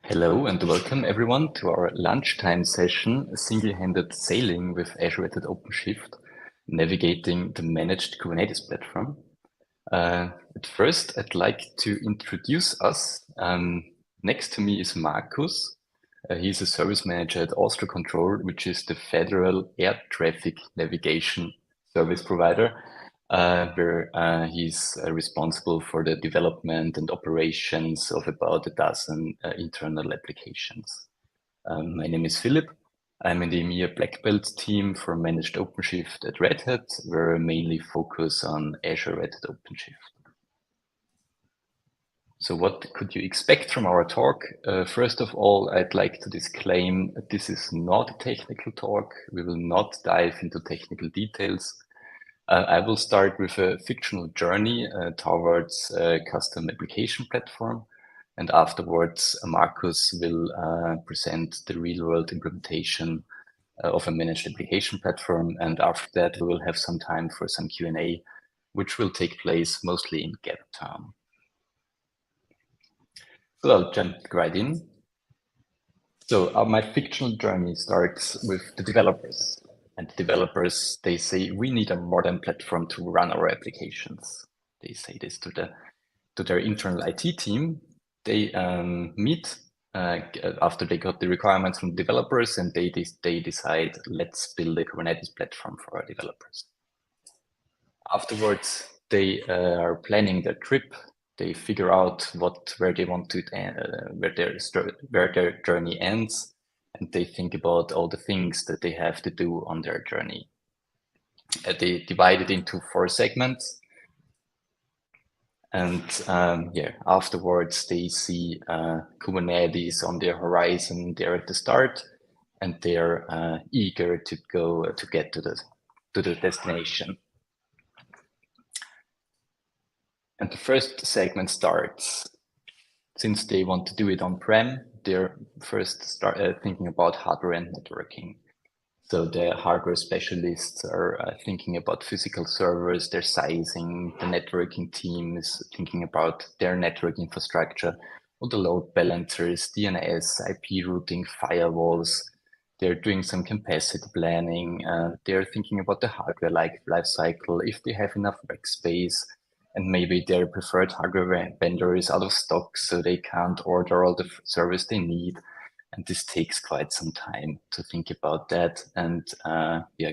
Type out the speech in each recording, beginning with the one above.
Hello and welcome everyone to our lunchtime session, Single-Handed Sailing with Azure Red Hat OpenShift, navigating the managed Kubernetes platform. At first, I'd like to introduce us. Next to me is Markus. He's a service manager at Austro Control, which is the federal air traffic navigation service provider, where he's responsible for the development and operations of about a dozen internal applications. My name is Philipp. I'm in the EMEA Black Belt team for managed OpenShift at Red Hat, where I mainly focus on Azure Red Hat OpenShift. So what could you expect from our talk? First of all, I'd like to disclaim that this is not a technical talk. We will not dive into technical details. I will start with a fictional journey towards a custom application platform. And afterwards, Markus will present the real-world implementation of a managed application platform. And after that, we will have some time for some Q&A, which will take place mostly in gather time. So I'll jump right in. So my fictional journey starts with the developers. And the developers, they say, we need a modern platform to run our applications. They say this to their internal IT team. They meet after they got the requirements from developers, and they decide, let's build a Kubernetes platform for our developers. Afterwards, they are planning their trip. They figure out where they want to where their journey ends, and they think about all the things that they have to do on their journey. They divide it into 4 segments, and afterwards they see Kubernetes on their horizon. They're at the start, and they're eager to get to the destination. And the first segment starts. Since they want to do it on-prem, they're first thinking about hardware and networking. So the hardware specialists are thinking about physical servers, their sizing. The networking team is thinking about their network infrastructure, all the load balancers, DNS, IP routing, firewalls. They're doing some capacity planning. They're thinking about the hardware life cycle, if they have enough rack space. And maybe their preferred hardware vendor is out of stock, so they can't order all the service they need. And this takes quite some time to think about that and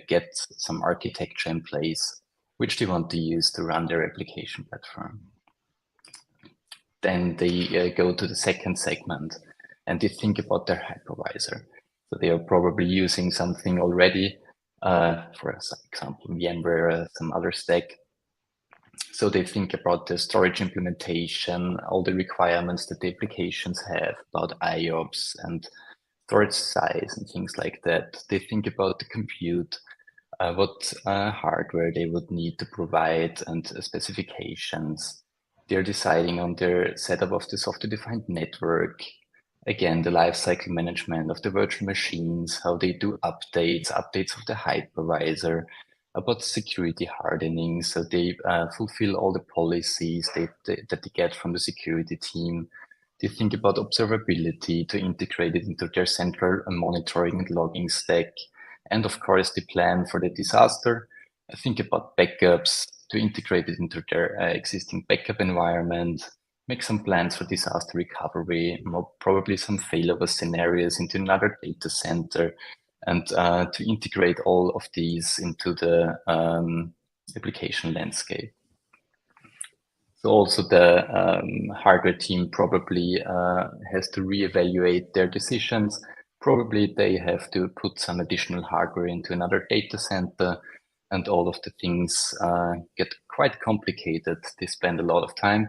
get some architecture in place, which they want to use to run their application platform. Then they go to the second segment, and they think about their hypervisor. So they are probably using something already, for example, VMware, some other stack. So they think about the storage implementation, all the requirements that the applications have about IOPS and storage size and things like that. They think about the compute, what hardware they would need to provide and specifications. They're deciding on their setup of the software-defined network. Again, the lifecycle management of the virtual machines, how they do updates of the hypervisor, about security hardening. So they fulfill all the policies that they get from the security team. They think about observability to integrate it into their central monitoring and logging stack. And of course, they plan for the disaster. Think about backups to integrate it into their existing backup environment, make some plans for disaster recovery, probably some failover scenarios into another data center, and to integrate all of these into the application landscape. So also the hardware team probably has to reevaluate their decisions. Probably they have to put some additional hardware into another data center, and all of the things get quite complicated. They spend a lot of time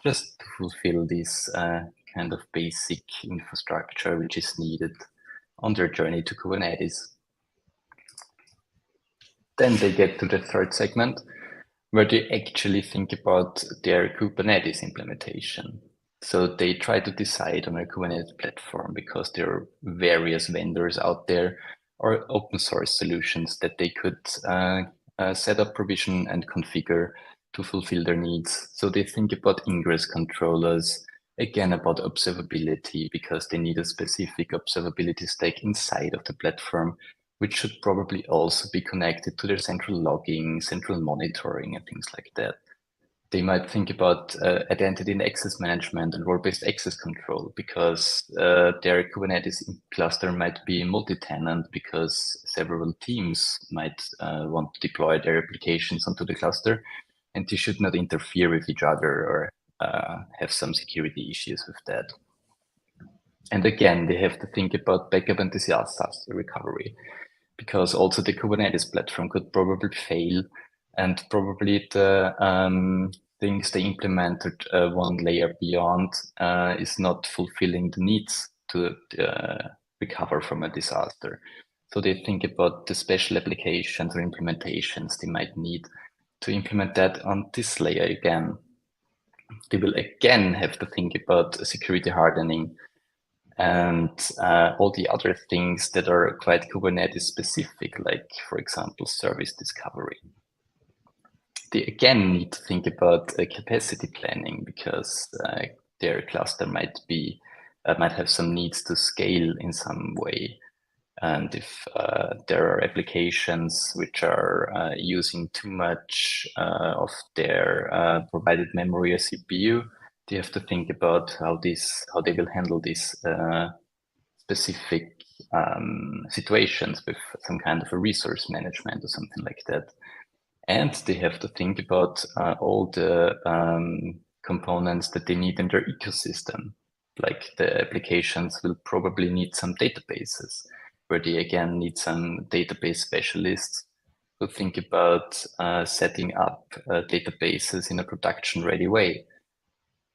just to fulfill this kind of basic infrastructure which is needed on their journey to Kubernetes. Then they get to the third segment, where they actually think about their Kubernetes implementation. So they try to decide on a Kubernetes platform because there are various vendors out there or open source solutions that they could set up, provision, and configure to fulfill their needs. So they think about ingress controllers, again about observability, because they need a specific observability stack inside of the platform, which should probably also be connected to their central logging, central monitoring, and things like that. They might think about identity and access management and role-based access control, because their Kubernetes cluster might be multi-tenant, because several teams might want to deploy their applications onto the cluster, and they should not interfere with each other or have some security issues with that. And again, they have to think about backup and disaster recovery, because also the Kubernetes platform could probably fail, and probably the things they implemented one layer beyond is not fulfilling the needs to recover from a disaster. So they think about the special applications or implementations they might need to implement that on this layer again. They will again have to think about security hardening and all the other things that are quite Kubernetes specific, like, for example, service discovery. They again need to think about capacity planning, because their cluster might have some needs to scale in some way. And if there are applications which are using too much of their provided memory or CPU, they have to think about how they will handle these specific situations with some kind of a resource management or something like that. And they have to think about all the components that they need in their ecosystem. Like, the applications will probably need some databases, where they again need some database specialists who think about setting up databases in a production-ready way,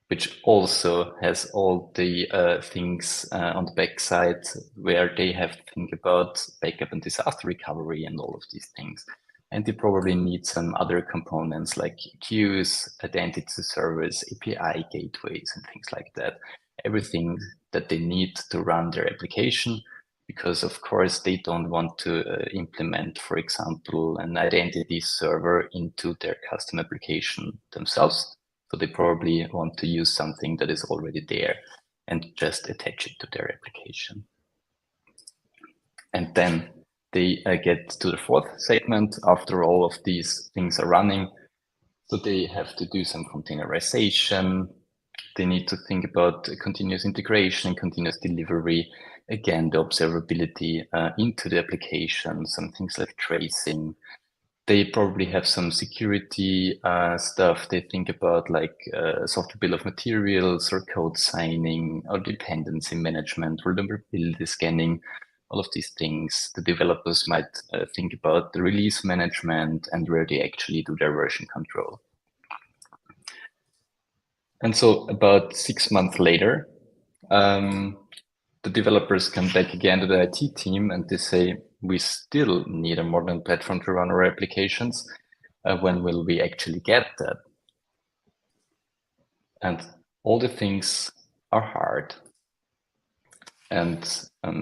which also has all the things on the backside where they have to think about backup and disaster recovery and all of these things. And they probably need some other components like queues, identity servers, API gateways, and things like that. Everything that they need to run their application, because of course they don't want to implement, for example, an identity server into their custom application themselves. So they probably want to use something that is already there and just attach it to their application. And then they get to the fourth segment after all of these things are running. So they have to do some containerization. They need to think about continuous integration and continuous delivery. Again, the observability into the application, some things like tracing. They probably have some security stuff. They think about like software bill of materials or code signing or dependency management, vulnerability scanning, all of these things. The developers might think about the release management and where they actually do their version control. And so about 6 months later, the developers come back again to the IT team and they say, we still need a modern platform to run our applications. When will we actually get that? And all the things are hard. And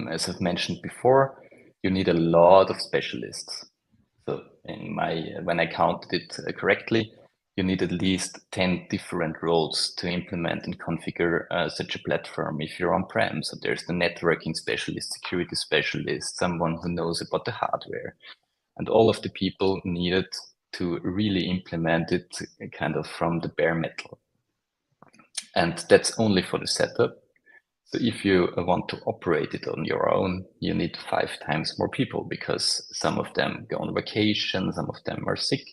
as I've mentioned before, you need a lot of specialists. So when I counted it correctly, you need at least 10 different roles to implement and configure such a platform if you're on-prem. So there's the networking specialist, security specialist, someone who knows about the hardware, and all of the people needed to really implement it kind of from the bare metal. And that's only for the setup. So if you want to operate it on your own, you need 5 times more people, because some of them go on vacation, some of them are sick.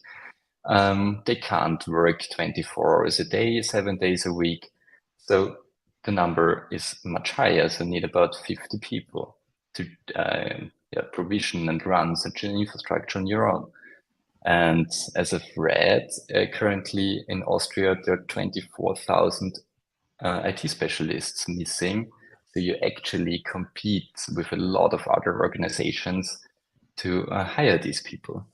They can't work 24 hours a day, 7 days a week. So the number is much higher. So you need about 50 people to provision and run such an infrastructure on your own. And as I've read, currently in Austria, there are 24,000 IT specialists missing. So you actually compete with a lot of other organizations to hire these people.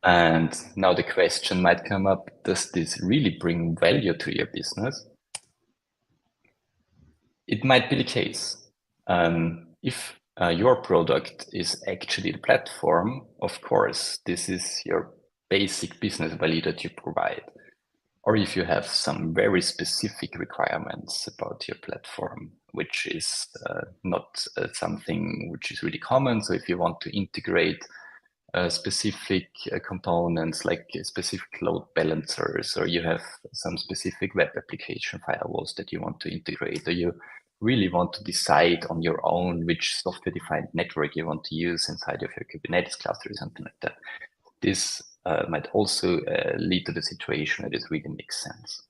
And now the question might come up, does this really bring value to your business? It might be the case. If your product is actually the platform, of course, this is your basic business value that you provide. or if you have some very specific requirements about your platform, which is not something which is really common. So if you want to integrate specific components like specific load balancers, or you have some specific web application firewalls that you want to integrate, or you really want to decide on your own which software-defined network you want to use inside of your Kubernetes cluster or something like that. This might also lead to the situation that it really makes sense.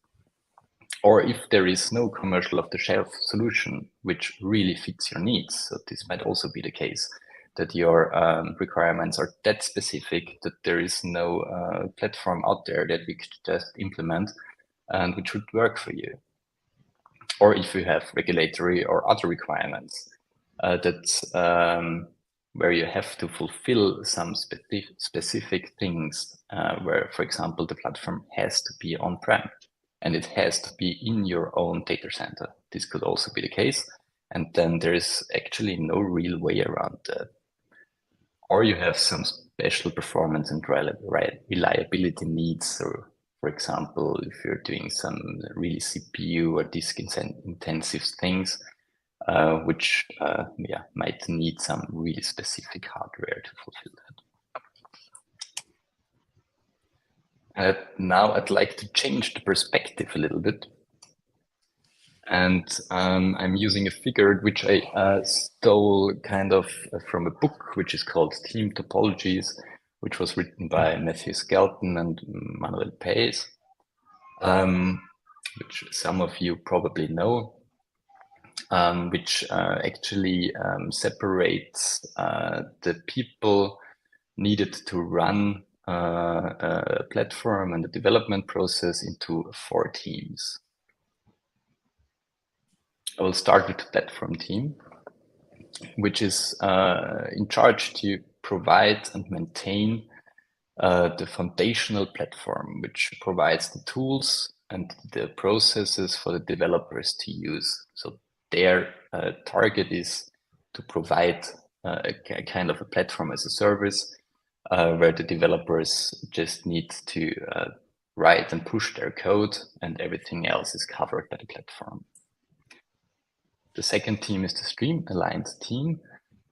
Or if there is no commercial off-the-shelf solution which really fits your needs, so this might also be the case, that your requirements are that specific that there is no platform out there that we could just implement and which would work for you. Or if you have regulatory or other requirements that where you have to fulfill some specific things, where, for example, the platform has to be on-prem and it has to be in your own data center. This could also be the case. And then there is actually no real way around that. Or you have some special performance and reliability needs. So, for example, if you're doing some really CPU or disk intensive things, which might need some really specific hardware to fulfill that. Now I'd like to change the perspective a little bit. And I'm using a figure which I stole kind of from a book, which is called Team Topologies, which was written by Matthew Skelton and Manuel Paes, which some of you probably know, which actually separates the people needed to run a platform and the development process into 4 teams. I will start with the platform team, which is in charge to provide and maintain the foundational platform, which provides the tools and the processes for the developers to use. So their target is to provide a kind of a platform as a service where the developers just need to write and push their code, and everything else is covered by the platform. The second team is the stream-aligned team,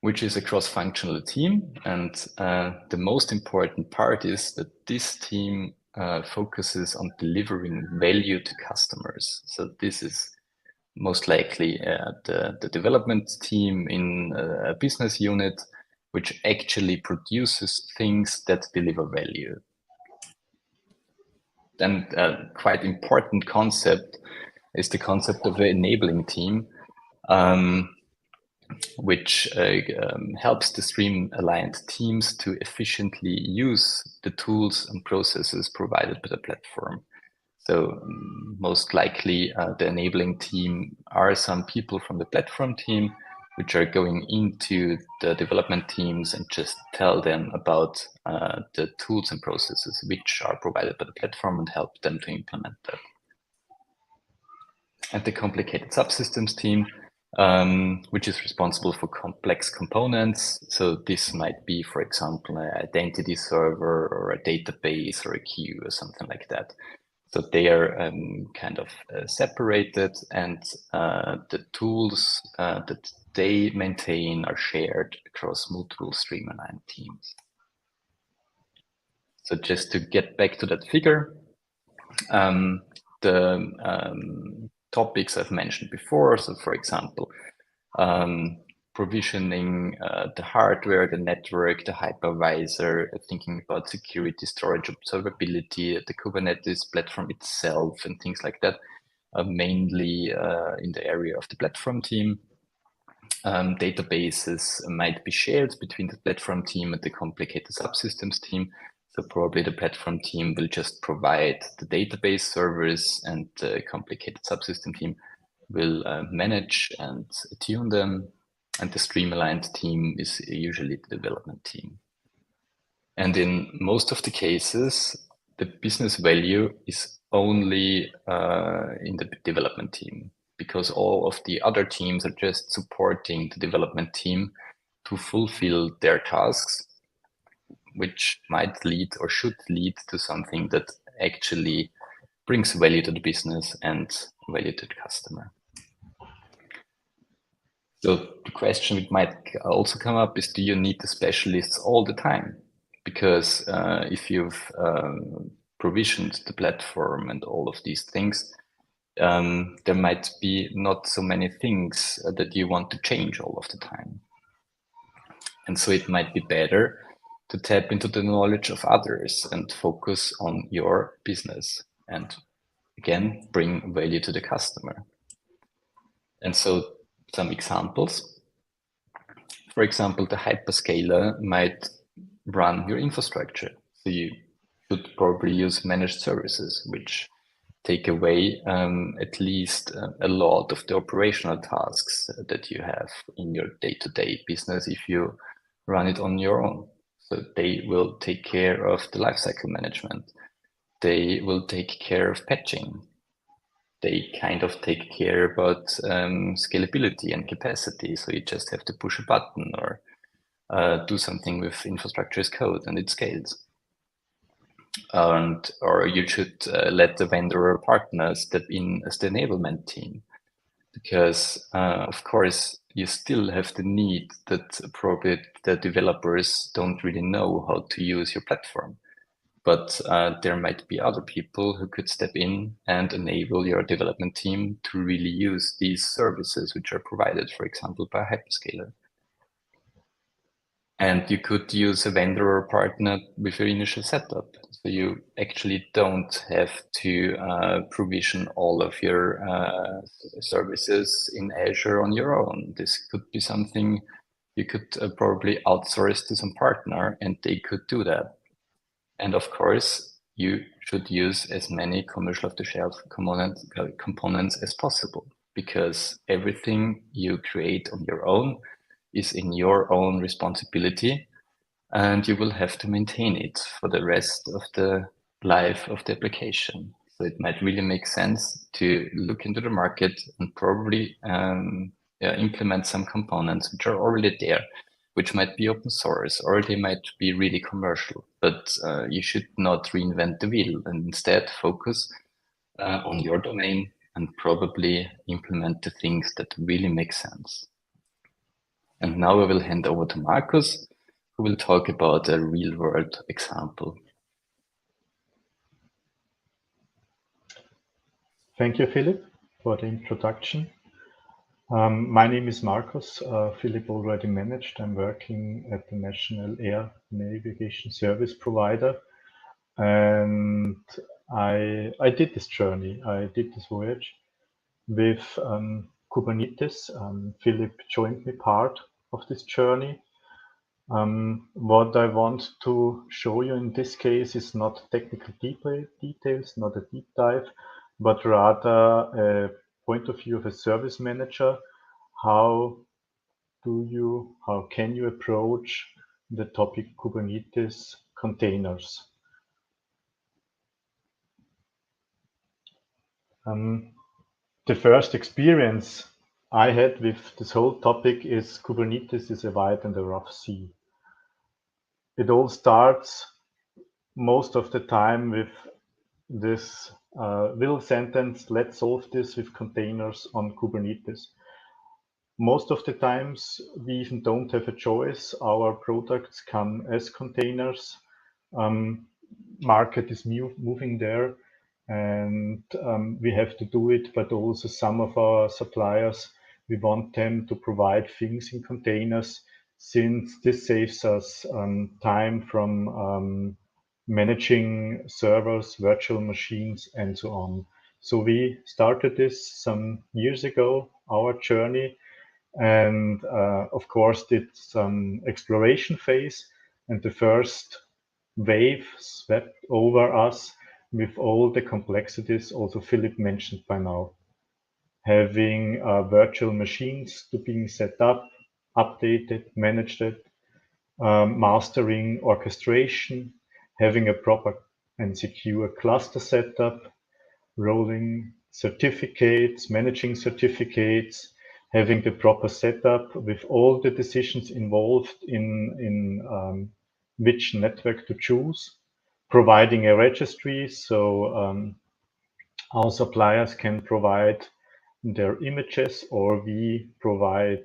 which is a cross-functional team. And the most important part is that this team focuses on delivering value to customers. So this is most likely the development team in a business unit, which actually produces things that deliver value. Then a quite important concept is the concept of an enabling team, which helps the stream-aligned teams to efficiently use the tools and processes provided by the platform. So most likely the enabling team are some people from the platform team, which are going into the development teams and just tell them about the tools and processes which are provided by the platform and help them to implement that. And the complicated subsystems team, which is responsible for complex components. So this might be, for example, an identity server or a database or a queue or something like that. So they are kind of separated, and the tools that they maintain are shared across multiple stream-aligned teams. So just to get back to that figure, the topics I've mentioned before. So for example, provisioning the hardware, the network, the hypervisor, thinking about security, storage, observability, the Kubernetes platform itself, and things like that, mainly in the area of the platform team. Databases might be shared between the platform team and the complicated subsystems team. So probably the platform team will just provide the database servers, and the complicated subsystem team will manage and tune them. And the stream-aligned team is usually the development team. And in most of the cases, the business value is only in the development team, because all of the other teams are just supporting the development team to fulfill their tasks, which might lead or should lead to something that actually brings value to the business and value to the customer. So the question that might also come up is, do you need the specialists all the time? Because if you've provisioned the platform and all of these things, there might be not so many things that you want to change all of the time. And so it might be better to tap into the knowledge of others and focus on your business and again, bring value to the customer. And so some examples. For example, the hyperscaler might run your infrastructure. So you should probably use managed services, which take away at least a lot of the operational tasks that you have in your day-to-day business if you run it on your own. So they will take care of the lifecycle management. They will take care of patching. They kind of take care about scalability and capacity. So you just have to push a button or do something with infrastructure as code and it scales. Or you should let the vendor or partner step in as the enablement team, because of course you still have the need that probably the developers don't really know how to use your platform, but there might be other people who could step in and enable your development team to really use these services which are provided, for example, by a hyperscaler. And you could use a vendor or partner with your initial setup. So you actually don't have to provision all of your services in Azure on your own. This could be something you could probably outsource to some partner and they could do that. And of course, you should use as many commercial off-the-shelf components as possible, because everything you create on your own is in your own responsibility, and you will have to maintain it for the rest of the life of the application. So it might really make sense to look into the market and probably implement some components which are already there, which might be open source, or they might be really commercial, but you should not reinvent the wheel and instead focus on your domain and probably implement the things that really make sense. And now I will hand over to Markus, who will talk about a real-world example. Thank you, Philipp, for the introduction. My name is Markus. Philipp already managed. I'm working at the National Air Navigation Service Provider. And I did this journey. I did this voyage with Kubernetes. Philipp joined me part of this journey. What I want to show you in this case is not technical details, not a deep dive, but rather a point of view of a service manager. How can you approach the topic Kubernetes containers? The first experience I had with this whole topic is Kubernetes is a wide and a rough sea. It all starts most of the time with this little sentence, let's solve this with containers on Kubernetes. Most of the times we even don't have a choice. Our products come as containers. Market is moving there, and we have to do it, but also some of our suppliers, we want them to provide things in containers, since this saves us time from managing servers, virtual machines, and so on. So we started this some years ago, our journey, and of course did some exploration phase, and the first wave swept over us with all the complexities also Philipp mentioned by now. Having virtual machines to being set up, updated, managed, mastering orchestration, having a proper and secure cluster setup, rolling certificates, managing certificates, having the proper setup with all the decisions involved in which network to choose, providing a registry, so Our suppliers can provide their images, or we provide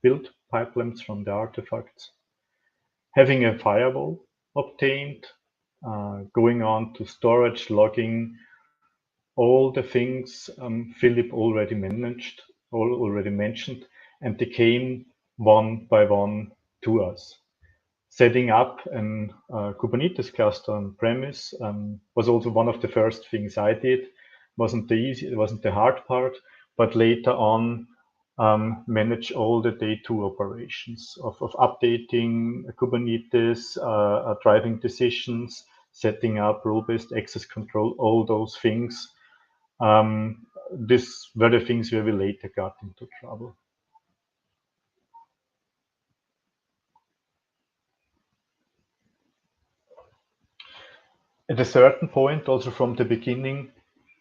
build pipelines from the artifacts. Having a firewall obtained, going on to storage, logging, all the things Philipp already mentioned, and they came one by one to us. Setting up an Kubernetes cluster on premise was also one of the first things I did. It wasn't the hard part, but later on manage all the day two operations of updating Kubernetes, driving decisions, setting up role-based access control, all those things. These were the things where we later got into trouble. At a certain point, also from the beginning,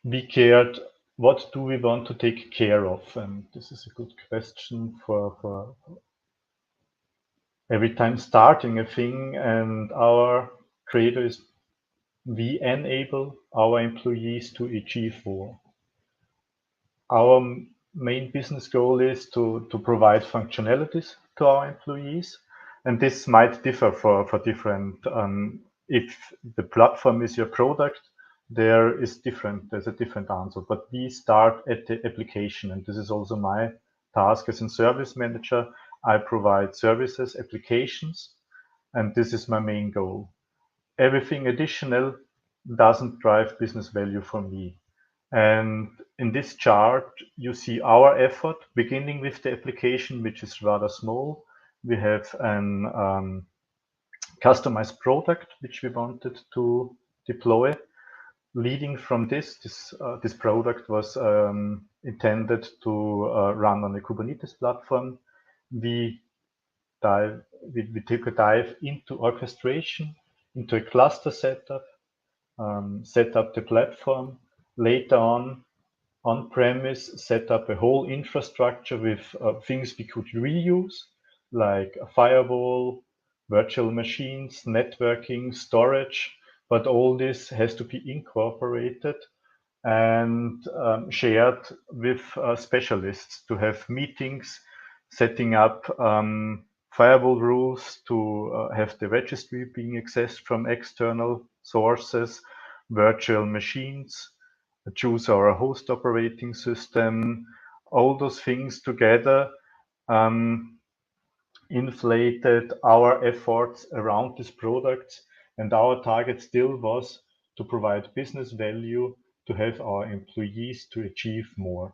we cared, what do we want to take care of? And this is a good question for every time starting a thing. And our credo is, we enable our employees to achieve more. Our main business goal is to provide functionalities to our employees. And this might differ for different, if the platform is your product, there's a different answer. But we start at the application, and this is also my task as a service manager. I provide services, applications, and this is my main goal. Everything additional doesn't drive business value for me. And in this chart, you see our effort, beginning with the application, which is rather small. We have an customized product, which we wanted to deploy. Leading from this product was intended to run on the Kubernetes platform. We took a dive into orchestration, into a cluster setup, set up the platform. Later on premise, set up a whole infrastructure with things we could reuse, like a firewall, virtual machines, networking, storage. But all this has to be incorporated and shared with specialists to have meetings, setting up firewall rules to have the registry being accessed from external sources, virtual machines, choose our host operating system. All those things together inflated our efforts around these products, and our target still was to provide business value, to have our employees to achieve more.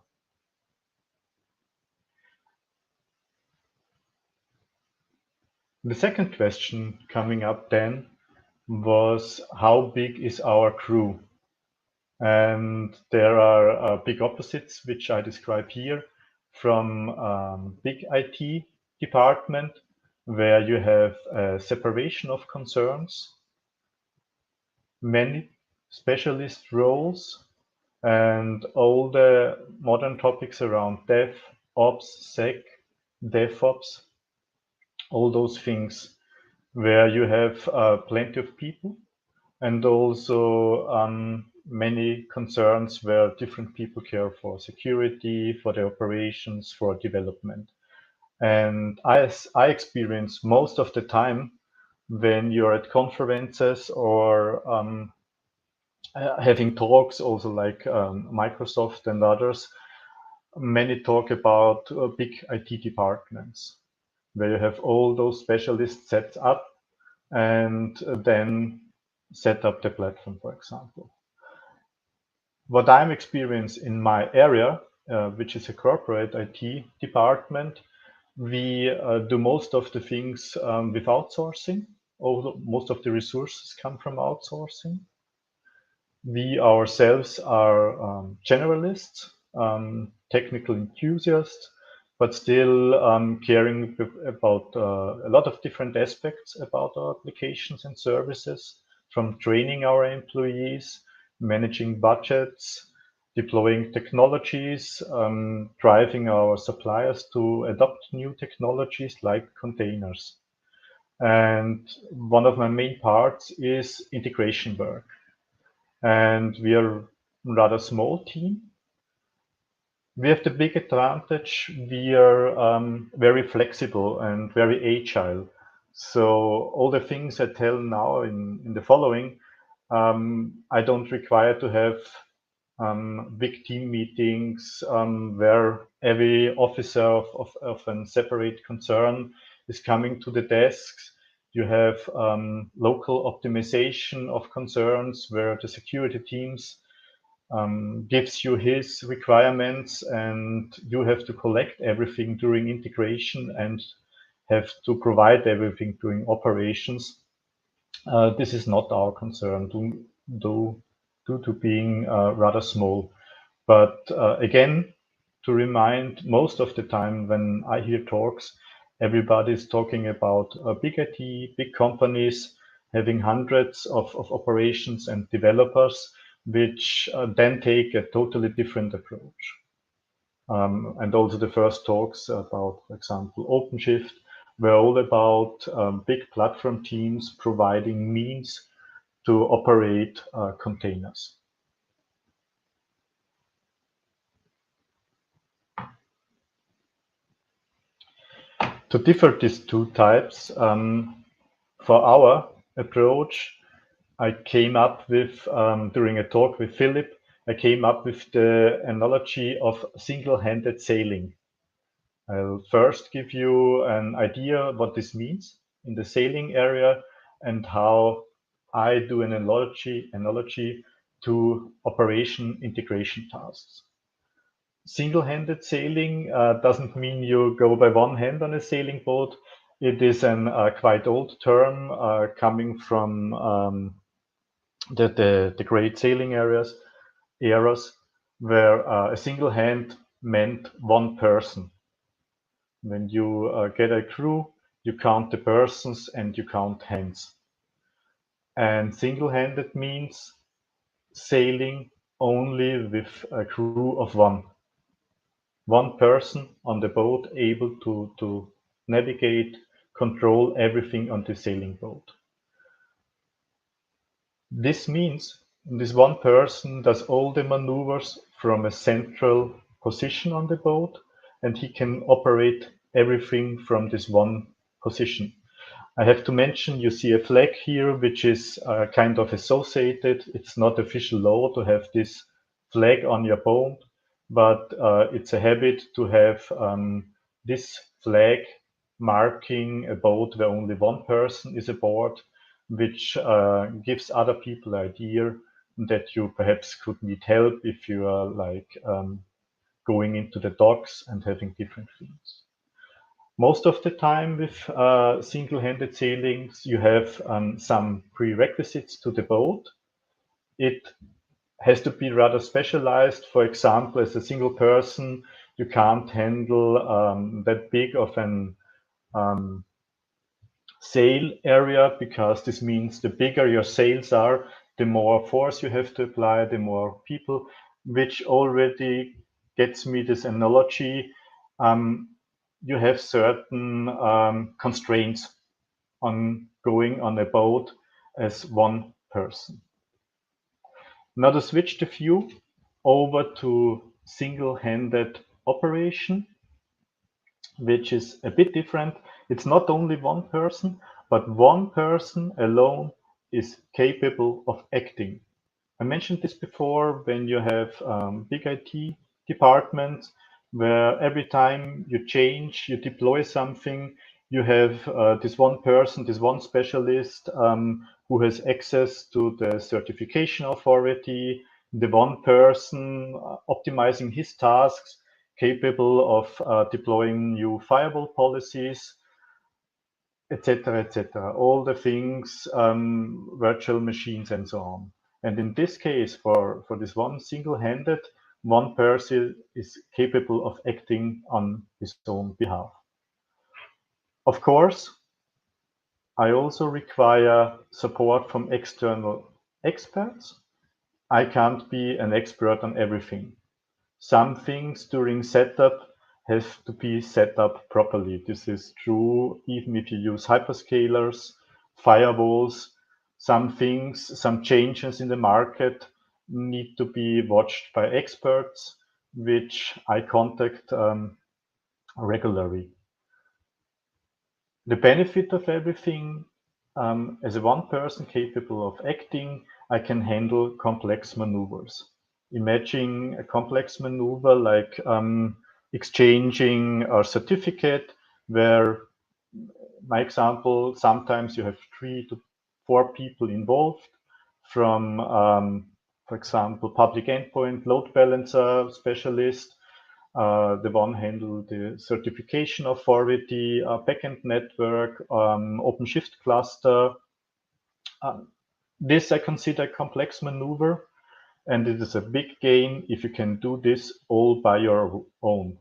The second question coming up then was, how big is our crew? And there are big opposites, which I describe here, from big IT department, where you have a separation of concerns, many specialist roles, and all the modern topics around dev, ops, sec, DevOps, all those things, where you have plenty of people, and also many concerns where different people care for security, for the operations, for development. And I experience most of the time when you're at conferences or having talks, also like Microsoft and others, many talk about big IT departments, where you have all those specialists set up and then set up the platform, for example. What I'm experiencing in my area, which is a corporate IT department, we do most of the things with outsourcing. Most of the resources come from outsourcing. We ourselves are generalists, technical enthusiasts, but still caring about a lot of different aspects about our applications and services, from training our employees, managing budgets, deploying technologies, driving our suppliers to adopt new technologies like containers. And one of my main parts is integration work. And we are rather small team. We have the big advantage, we are very flexible and very agile. So all the things I tell now in the following, I don't require to have big team meetings where every officer of a separate concern is coming to the desks. You have local optimization of concerns where the security teams gives you his requirements and you have to collect everything during integration and have to provide everything during operations. This is not our concern due to being rather small. But again, to remind, most of the time when I hear talks, everybody is talking about big IT, big companies having hundreds of operations and developers, which then take a totally different approach. And also the first talks about, for example, OpenShift, were all about big platform teams providing means to operate containers. To differ these two types, for our approach, I came up with, during a talk with Philipp, I came up with the analogy of single-handed sailing. I'll first give you an idea what this means in the sailing area and how I do an analogy to operation integration tasks. Single-handed sailing doesn't mean you go by one hand on a sailing boat. It is a quite old term coming from the great sailing eras where a single hand meant one person. When you get a crew, you count the persons and you count hands. And single-handed means sailing only with a crew of one. One person on the boat able to navigate, control everything on the sailing boat. This means this one person does all the maneuvers from a central position on the boat, and he can operate everything from this one position. I have to mention, you see a flag here, which is kind of associated. It's not official law to have this flag on your boat, but it's a habit to have this flag marking a boat where only one person is aboard, which gives other people the idea that you perhaps could need help if you are like going into the docks and having different things. Most of the time with single-handed sailings, you have some prerequisites to the boat. It has to be rather specialized. For example, as a single person, you can't handle that big of an sail area, because this means the bigger your sails are, the more force you have to apply, the more people, which already gets me this analogy. You have certain constraints on going on a boat as one person. Now to switch the view over to single-handed operation, which is a bit different. It's not only one person, but one person alone is capable of acting. I mentioned this before, when you have big IT departments where every time you change, you deploy something, you have this one person, this one specialist who has access to the certification authority, the one person optimizing his tasks, capable of deploying new firewall policies, etc., etc. All the things, virtual machines and so on. And in this case, for this one single-handed, one person is capable of acting on his own behalf. Of course, I also require support from external experts. I can't be an expert on everything. Some things during setup have to be set up properly. This is true even if you use hyperscalers, firewalls. Some things, some changes in the market need to be watched by experts, which I contact regularly. The benefit of everything, as a one person capable of acting, I can handle complex maneuvers. Imagine a complex maneuver like exchanging a certificate, where my example, sometimes you have 3 to 4 people involved from, for example, public endpoint, load balancer specialist, the one handle the certification authority, backend network, OpenShift cluster. This I consider a complex maneuver, and it is a big gain if you can do this all by your own.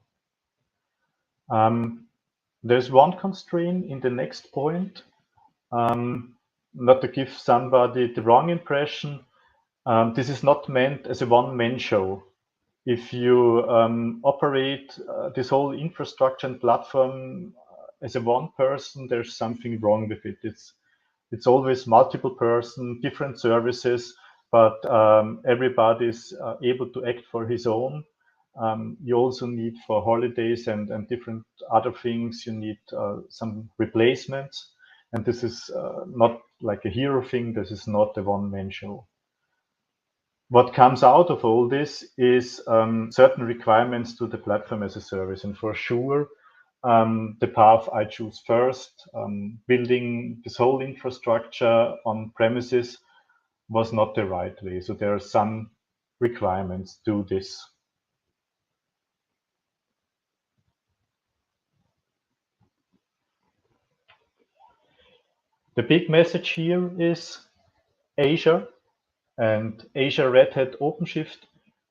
There's one constraint in the next point, not to give somebody the wrong impression. This is not meant as a one-man show. If you operate this whole infrastructure and platform as a one person, there's something wrong with it. It's always multiple person, different services, but everybody's able to act for his own. You also need for holidays and different other things, you need some replacements. And this is not like a hero thing. This is not a one-man show. What comes out of all this is certain requirements to the platform as a service. And for sure, the path I choose first, building this whole infrastructure on premises, was not the right way. So there are some requirements to this. The big message here is Azure and Azure Red Hat OpenShift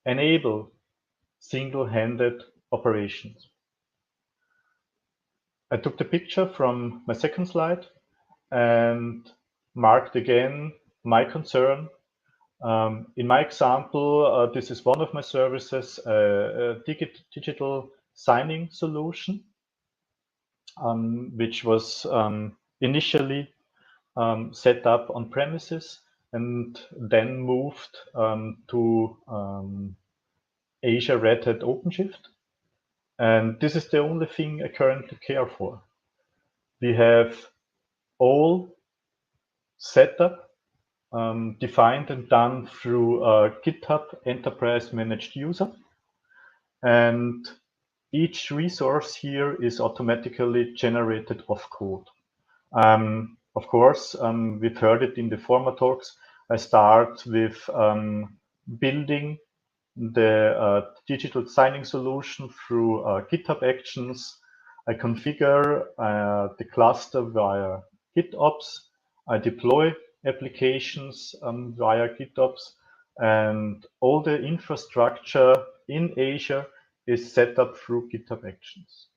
enable single-handed operations. I took the picture from my second slide and marked again my concern. In my example, this is one of my services, a digital signing solution, which was initially set up on premises and then moved to Azure Red Hat OpenShift. And this is the only thing I currently care for. We have all setup defined and done through GitHub Enterprise Managed User. And each resource here is automatically generated off code. Of course, we've heard it in the former talks. I start with building the digital signing solution through GitHub Actions. I configure the cluster via GitOps. I deploy applications via GitOps, and all the infrastructure in Azure is set up through GitHub Actions.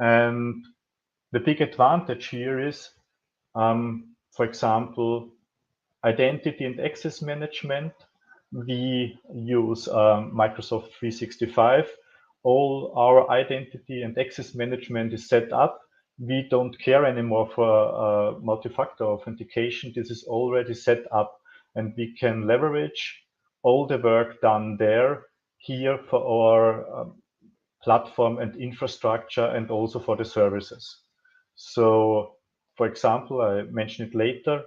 And the big advantage here is, for example, identity and access management. We use Microsoft 365. All our identity and access management is set up. We don't care anymore for multi-factor authentication. This is already set up, and we can leverage all the work done there here for our platform and infrastructure, and also for the services. So, for example, I mention it later,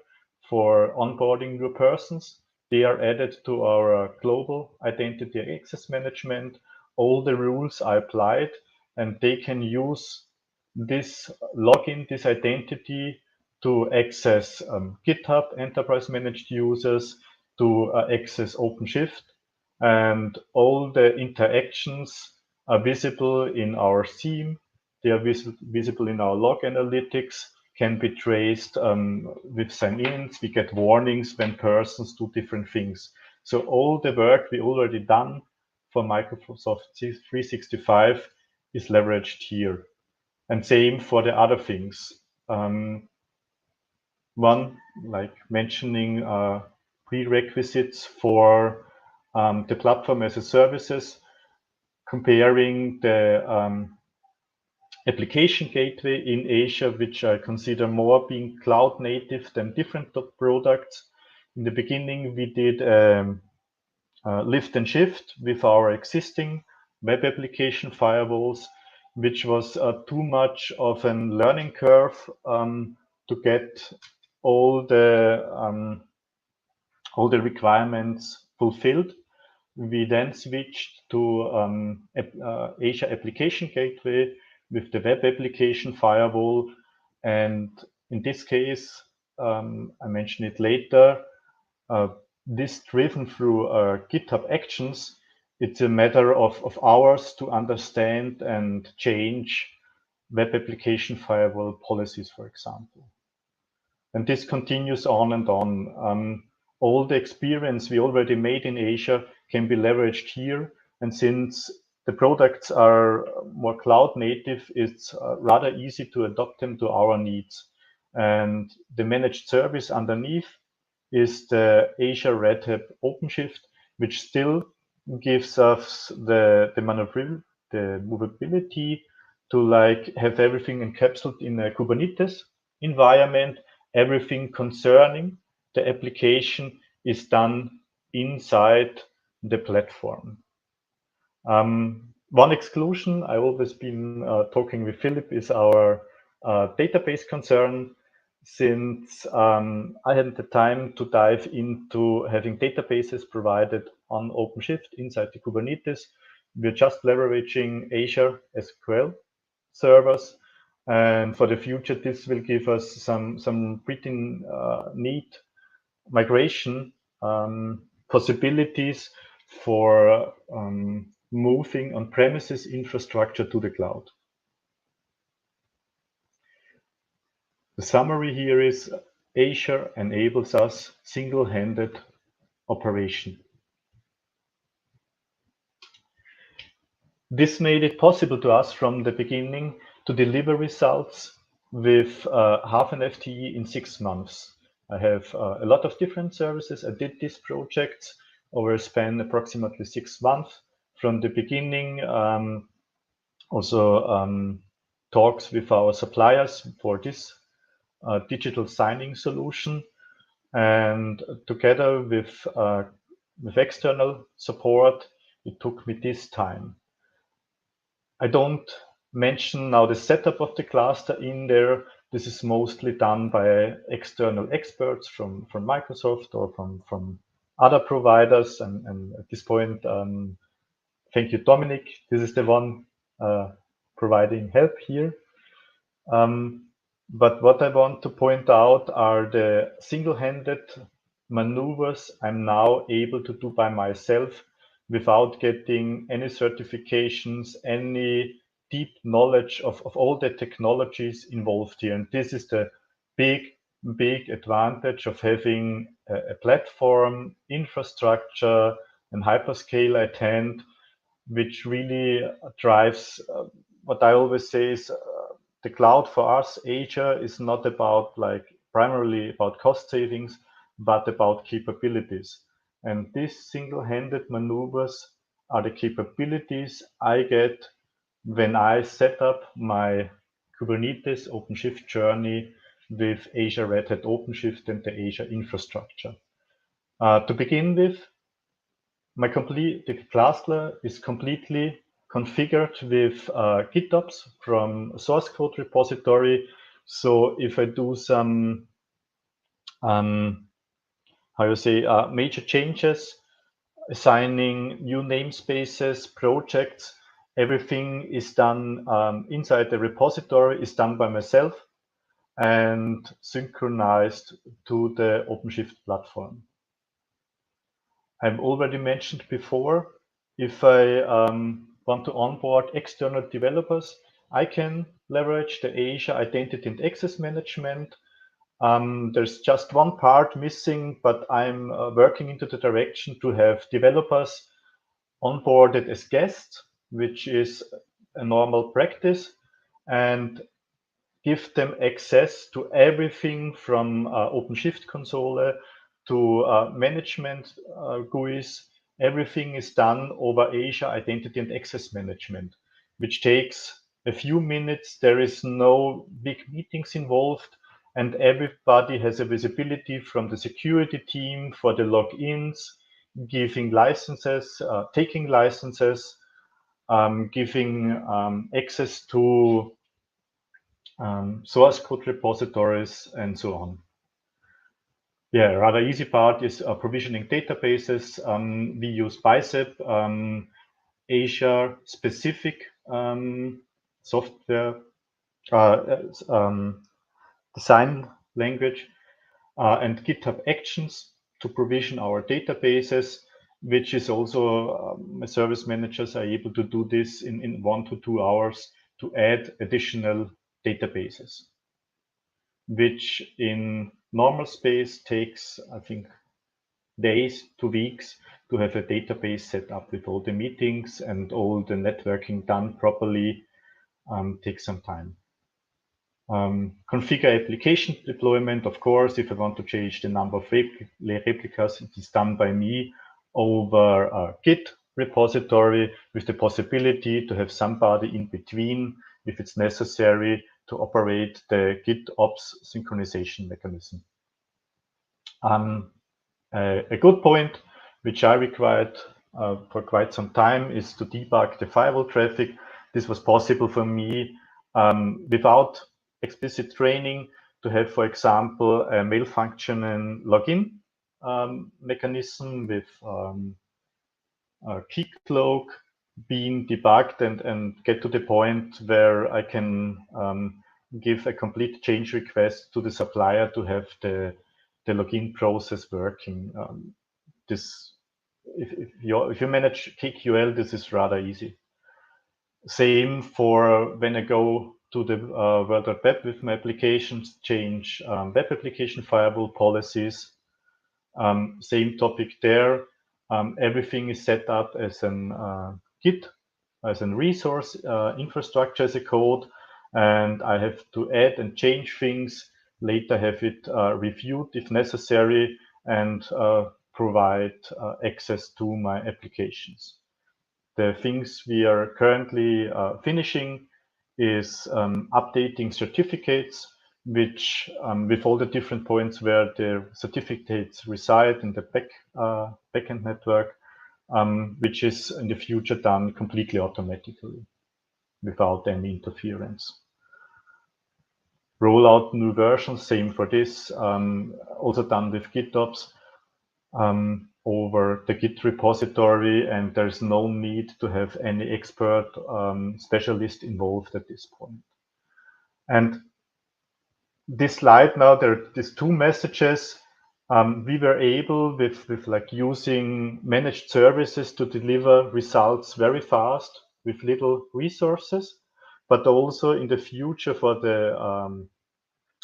for onboarding new persons, they are added to our global identity access management. All the rules are applied, and they can use this login, this identity, to access GitHub Enterprise Managed Users, to access OpenShift, and all the interactions are visible in our theme. They are visible in our log analytics, can be traced with sign-ins. We get warnings when persons do different things. So all the work we already done for Microsoft 365 is leveraged here. And same for the other things. One, like mentioning prerequisites for the platform as a services, comparing the application gateway in Azure, which I consider more being cloud native than different products. In the beginning, we did lift and shift with our existing web application firewalls, which was too much of a learning curve to get all the requirements fulfilled. We then switched to Azure Application Gateway with the web application firewall. And in this case, I mentioned it later, this driven through GitHub Actions, it's a matter of hours to understand and change web application firewall policies, for example. And this continues on and on. All the experience we already made in Asia can be leveraged here. And since the products are more cloud native, it's rather easy to adopt them to our needs. And the managed service underneath is the Azure Red Hat OpenShift, which still gives us the movability to like have everything encapsulated in a Kubernetes environment. Everything concerning the application is done inside the platform. One exclusion, I always been talking with Philipp, is our database concern. Since I hadn't the time to dive into having databases provided on OpenShift inside the Kubernetes, we're just leveraging Azure SQL servers. And for the future, this will give us some pretty neat migration possibilities for moving on-premises infrastructure to the cloud. The summary here is Azure enables us single-handed operation. This made it possible to us from the beginning to deliver results with half an FTE in 6 months. I have a lot of different services. I did these projects over a span approximately 6 months. From the beginning, also talks with our suppliers for this digital signing solution, and together with external support, it took me this time. I don't mention now the setup of the cluster in there. This is mostly done by external experts from Microsoft or from other providers. And at this point, thank you, Dominic. This is the one providing help here. But what I want to point out are the single-handed maneuvers I'm now able to do by myself without getting any certifications, any deep knowledge of all the technologies involved here. And this is the big advantage of having a platform, infrastructure, and hyperscale at hand, which really drives what I always say is the cloud for us, Azure, is not about like primarily about cost savings, but about capabilities. And these single-handed maneuvers are the capabilities I get when I set up my Kubernetes OpenShift journey with Azure Red Hat OpenShift and the Azure infrastructure. To begin with, the cluster is completely configured with GitOps from source code repository. So if I do some, major changes, assigning new namespaces, projects, everything is done inside the repository, is done by myself and synchronized to the OpenShift platform. I've already mentioned before, if I want to onboard external developers, I can leverage the Azure Identity and Access Management. There's just one part missing, but I'm working into the direction to have developers onboarded as guests, which is a normal practice, and give them access to everything from OpenShift console to management GUIs. Everything is done over Azure Identity and Access Management, which takes a few minutes. There is no big meetings involved, and everybody has a visibility from the security team for the logins giving licenses, taking licenses, giving access to source code repositories, and so on. Yeah, rather easy part is provisioning databases. We use Bicep, Azure specific software design language, and GitHub Actions to provision our databases, which is also my service managers are able to do this in 1 to 2 hours to add additional databases, which in normal space takes, I think, days to weeks to have a database set up with all the meetings and all the networking done properly. Takes some time. Configure application deployment, of course, if I want to change the number of replicas, it is done by me over a Git repository with the possibility to have somebody in between if it's necessary to operate the GitOps synchronization mechanism. A good point, which I required for quite some time, is to debug the firewall traffic. This was possible for me without explicit training to have, for example, a mail function and login mechanism with a keycloak being debugged and get to the point where I can give a complete change request to the supplier to have the login process working. If you manage KQL, this is rather easy. Same for when I go to the World Wide Web with my applications, change web application firewall policies. Same topic there. Everything is set up as an Git, as a resource infrastructure as a code, and I have to add and change things, later have it reviewed if necessary, and provide access to my applications. The things we are currently finishing is updating certificates, which with all the different points where the certificates reside in the backend network, which is in the future done completely automatically without any interference. Roll out new versions, same for this, also done with GitOps over the Git repository, and there's no need to have any expert specialist involved at this point. And this slide now, there are these two messages. We were able with like using managed services to deliver results very fast with little resources, but also in the future for the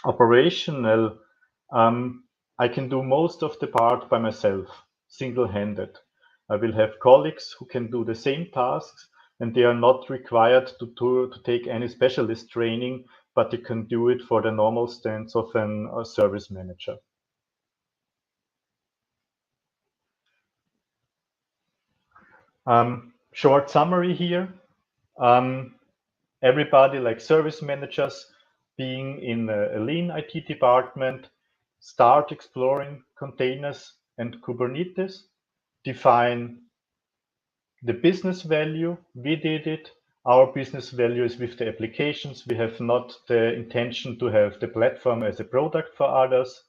operational, I can do most of the part by myself, single-handed. I will have colleagues who can do the same tasks, and they are not required to take any specialist training, but they can do it for the normal stance of a service manager. Short summary here. Everybody, like service managers, being in a lean IT department, start exploring containers and Kubernetes, define the business value. We did it. Our business value is with the applications. We have not the intention to have the platform as a product for others.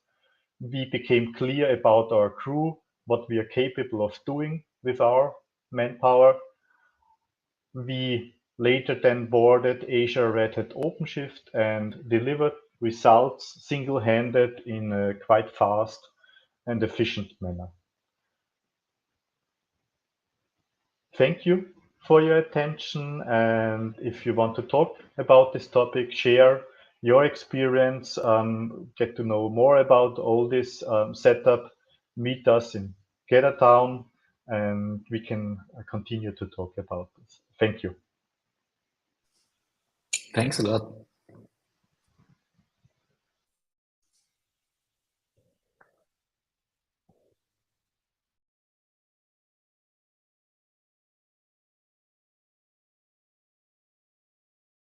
We became clear about our crew, what we are capable of doing with our manpower. We later then boarded Azure Red Hat OpenShift and delivered results single-handed in a quite fast and efficient manner. Thank you for your attention, and if you want to talk about this topic, share your experience, get to know more about all this setup, meet us in Gathertown, and we can continue to talk about this. Thank you. Thanks a lot.